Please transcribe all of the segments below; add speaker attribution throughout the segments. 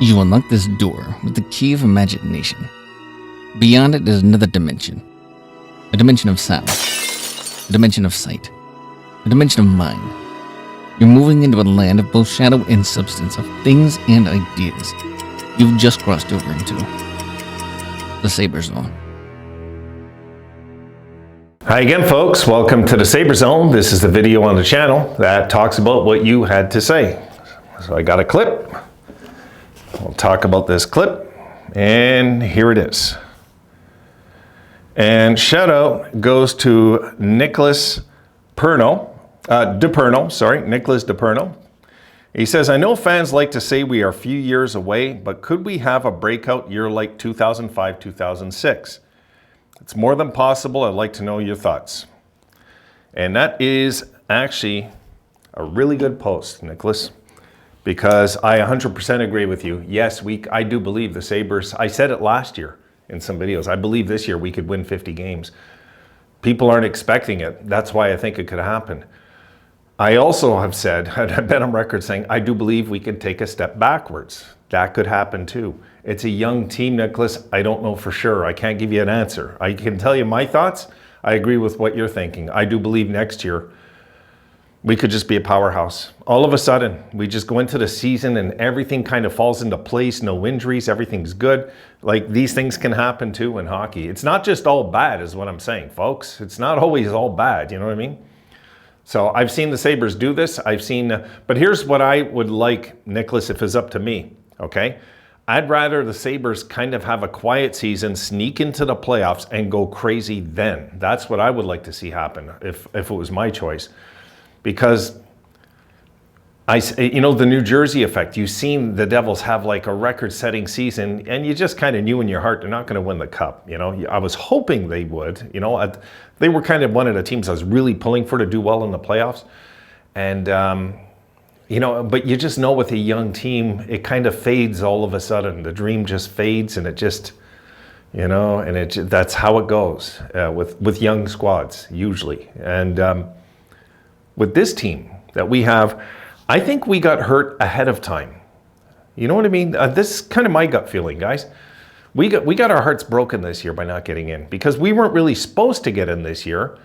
Speaker 1: You unlock this door with the key of imagination. Beyond it is another dimension. A dimension of sound. A dimension of sight. A dimension of mind. You're moving into a land of both shadow and substance, of things and ideas. You've just crossed over into the Sabre Zone.
Speaker 2: Hi again, folks. Welcome to the Sabre Zone. This is the video on the channel that talks about what you had to say. So I got a clip. We'll talk about this clip, and here it is. And shout out goes to Nicholas DePerno. He says, I know fans like to say we are a few years away, but could we have a breakout year like 2005, 2006? It's more than possible. I'd like to know your thoughts. And that is actually a really good post, Nicholas, because I 100% agree with you. Yes, I do believe the Sabres, I said it last year in some videos, I believe this year we could win 50 games. People aren't expecting it. That's why I think it could happen. I also have said, I've been on record saying, I do believe we could take a step backwards. That could happen too. It's a young team, Nicholas. I don't know for sure. I can't give you an answer. I can tell you my thoughts. I agree with what you're thinking. I do believe next year we could just be a powerhouse. All of a sudden, we just go into the season and everything kind of falls into place. No injuries, everything's good. Like, these things can happen too in hockey. It's not just all bad is what I'm saying, folks. It's not always all bad, you know what I mean? So I've seen the Sabres do this. But here's what I would like, Nicholas, if it's up to me, okay? I'd rather the Sabres kind of have a quiet season, sneak into the playoffs, and go crazy then. That's what I would like to see happen if it was my choice. Because, the New Jersey effect, you've seen the Devils have like a record-setting season, and you just kind of knew in your heart they're not going to win the cup. I was hoping they would. They were kind of one of the teams I was really pulling for to do well in the playoffs. And, but you just know with a young team, it kind of fades all of a sudden. The dream just fades, and it just, that's how it goes with young squads, usually. And with this team that we have, I think we got hurt ahead of time. You know what I mean? This is kind of my gut feeling, guys. We got our hearts broken this year by not getting in, because we weren't really supposed to get in this year.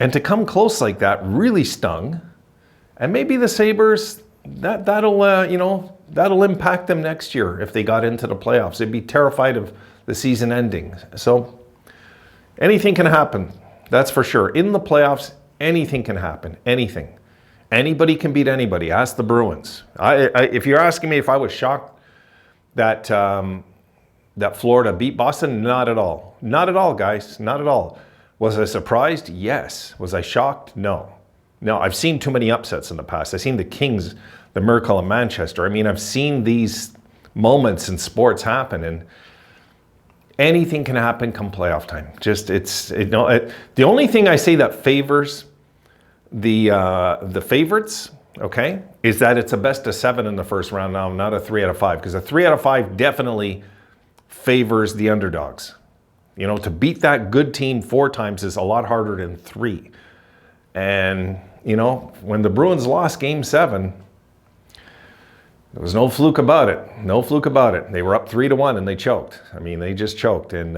Speaker 2: And to come close like that really stung. And maybe the Sabres, that'll impact them next year if they got into the playoffs. They'd be terrified of the season ending. So anything can happen, that's for sure. In the playoffs, anything can happen, anything. Anybody can beat anybody. Ask the Bruins. If you're asking me if I was shocked that Florida beat Boston, not at all. Not at all, guys, not at all. Was I surprised? Yes. Was I shocked? No. No, I've seen too many upsets in the past. I've seen the Kings, the Miracle in Manchester. I mean, I've seen these moments in sports happen, and anything can happen come playoff time. The only thing I say that favors the favorites, okay, is that it's a best of 7 in the first round now, not a 3 out of 5, because a 3 out of 5 definitely favors the underdogs. To beat that good team 4 times is a lot harder than 3. And, when the Bruins lost Game 7, there was no fluke about it. No fluke about it. They were up 3-1 and they choked. I mean, they just choked. And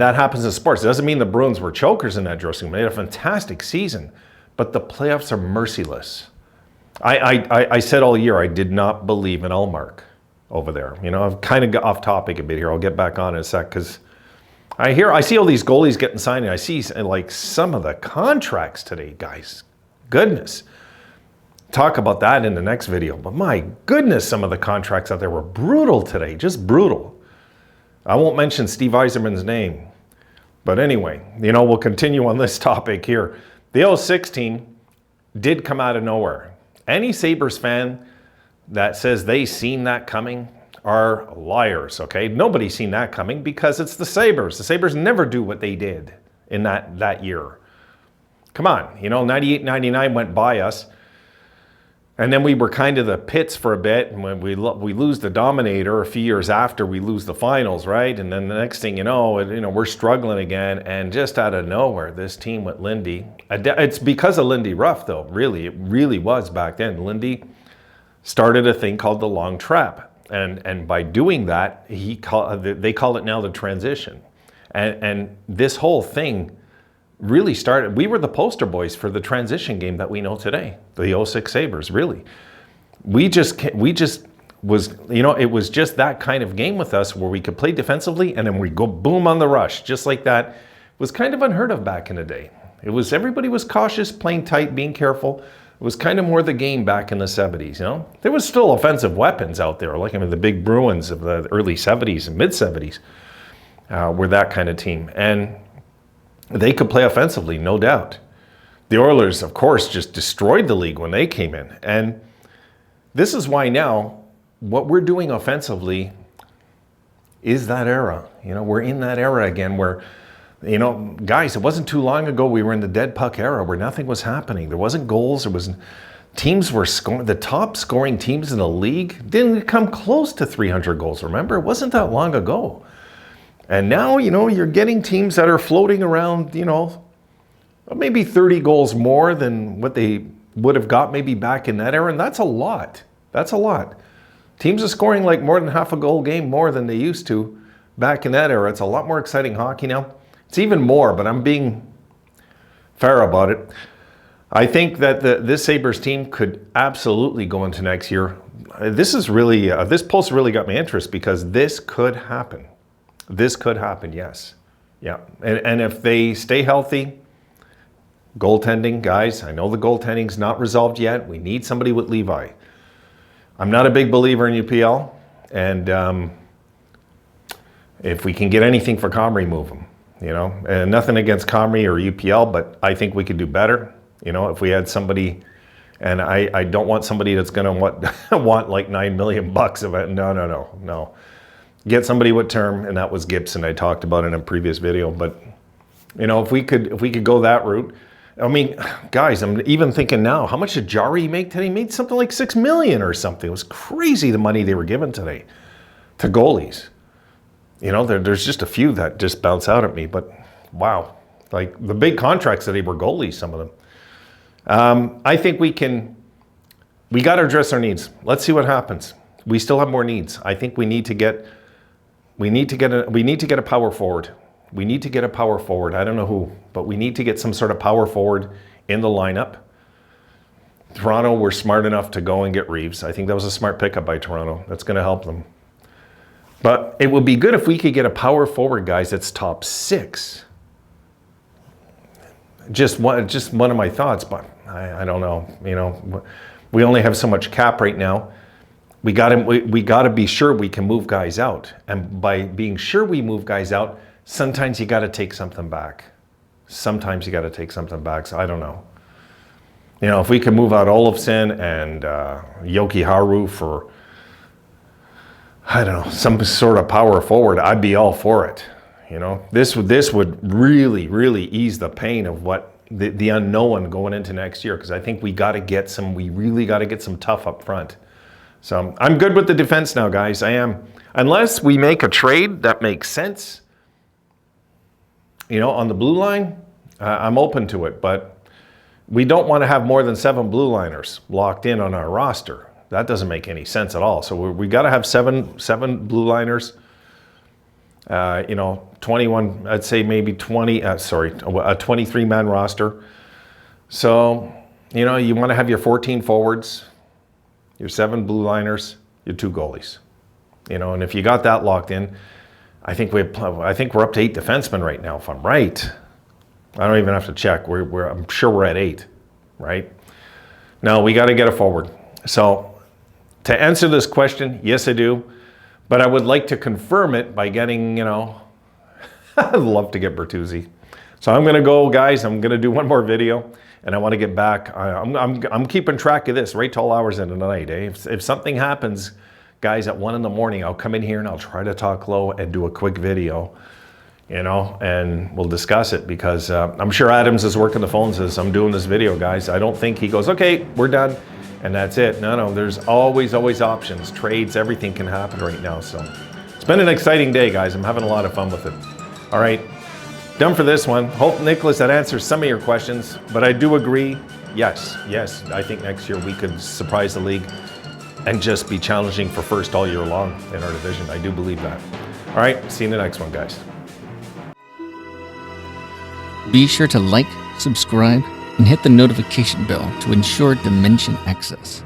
Speaker 2: that happens in sports. It doesn't mean the Bruins were chokers in that dressing room. They had a fantastic season. But the playoffs are merciless. I said all year I did not believe in Ullmark over there. I've kind of got off topic a bit here. I'll get back on in a sec, because I see all these goalies getting signed, and I see like some of the contracts today, guys. Goodness. Talk about that in the next video. But my goodness, some of the contracts out there were brutal today, just brutal. I won't mention Steve Yzerman's name. But anyway, we'll continue on this topic here. The 06 team did come out of nowhere. Any Sabres fan that says they seen that coming are liars, okay? Nobody's seen that coming, because it's the Sabres. The Sabres never do what they did in that year. Come on, 98, 99 went by us. And then we were kind of the pits for a bit, and when we lose the Dominator a few years after, we lose the finals, right? And then the next thing you know, we're struggling again, and just out of nowhere, this team with Lindy. It's because of Lindy Ruff, though. Really, it really was back then. Lindy started a thing called the long trap. And by doing that, they call it now the transition. And this whole thing really started, we were the poster boys for the transition game that we know today, the 06 Sabres, really. We just was, you know, it was just that kind of game with us where we could play defensively and then we go boom on the rush, just like that. It was kind of unheard of back in the day. It was, everybody was cautious, playing tight, being careful. It was kind of more the game back in the 70s, you know? There was still offensive weapons out there, like, I mean, the big Bruins of the early 70s and mid-70s were that kind of team. And they could play offensively, no doubt. The Oilers, of course, just destroyed the league when they came in. And this is why now, what we're doing offensively is that era. You know, we're in that era again where, you know, guys, it wasn't too long ago we were in the dead puck era where nothing was happening. There wasn't goals. There was, teams were scoring. The top scoring teams in the league didn't come close to 300 goals. Remember, it wasn't that long ago. And now, you know, you're getting teams that are floating around, you know, maybe 30 goals more than what they would have got maybe back in that era. And that's a lot. That's a lot. Teams are scoring like more than half a goal game more than they used to back in that era. It's a lot more exciting hockey now. It's even more, but I'm being fair about it. I think that this Sabres team could absolutely go into next year. This is really, this post really got my interest because this could happen. This could happen, yes. Yeah, and if they stay healthy, goaltending, guys, I know the goaltending's not resolved yet. We need somebody with Levi. I'm not a big believer in UPL, and if we can get anything for Comrie, move him. You know, and nothing against Comrie or UPL, but I think we could do better. You know, if we had somebody, and I don't want somebody that's going to want like $9 million of it. No. Get somebody with term, and that was Gibson. I talked about in a previous video. But you know, if we could go that route. I mean, guys, I'm even thinking now, how much did Jari make today? He made something like $6 million or something. It was crazy the money they were given today to goalies. You know, there's just a few that just bounce out at me, but wow. Like the big contracts today were goalies, some of them. I think we got to address our needs. Let's see what happens. We still have more needs. I think we need to get a power forward. We need to get a power forward. I don't know who, but we need to get some sort of power forward in the lineup. Toronto were smart enough to go and get Reeves. I think that was a smart pickup by Toronto. That's going to help them. But it would be good if we could get a power forward, guys, that's top 6. Just one of my thoughts, but I don't know. You know, we only have so much cap right now. We got to be sure we can move guys out. And by being sure we move guys out, sometimes you got to take something back. So I don't know. You know, if we can move out Olofsson and Yoki Haru for, I don't know, some sort of power forward, I'd be all for it. You know, this would really, really ease the pain of what the unknown going into next year, because I think we really got to get some tough up front. So I'm good with the defense now, guys. I am. Unless we make a trade that makes sense, you know, on the blue line, I'm open to it. But we don't want to have more than 7 blue liners locked in on our roster. That doesn't make any sense at all. So we got to have seven blue liners. You know, 21, I'd say maybe 20, a 23-man roster. So, you know, you want to have your 14 forwards, your 7 blue liners, your 2 goalies. You know, and if you got that locked in, I think we're up to 8 defensemen right now, if I'm right. I don't even have to check. I'm sure we're at 8, right? No, we got to get a forward. So to answer this question, yes, I do. But I would like to confirm it by getting, you know, I'd love to get Bertuzzi. So I'm going to go, guys. I'm going to do one more video, and I want to get back. I'm keeping track of this right till hours into the night. Eh? If something happens, guys, at 1 in the morning, I'll come in here and I'll try to talk low and do a quick video, you know, and we'll discuss it, because I'm sure Adams is working the phones as I'm doing this video, guys. I don't think he goes, okay, we're done, and that's it. No, there's always options, trades, everything can happen right now. So it's been an exciting day, guys. I'm having a lot of fun with it. All right, done for this one. Hope, Nicholas, that answers some of your questions, but I do agree. Yes, I think next year we could surprise the league. and just be challenging for first all year long in our division. I do believe that. All right, see you in the next one, guys.
Speaker 1: Be sure to like, subscribe, and hit the notification bell to ensure Dimension access.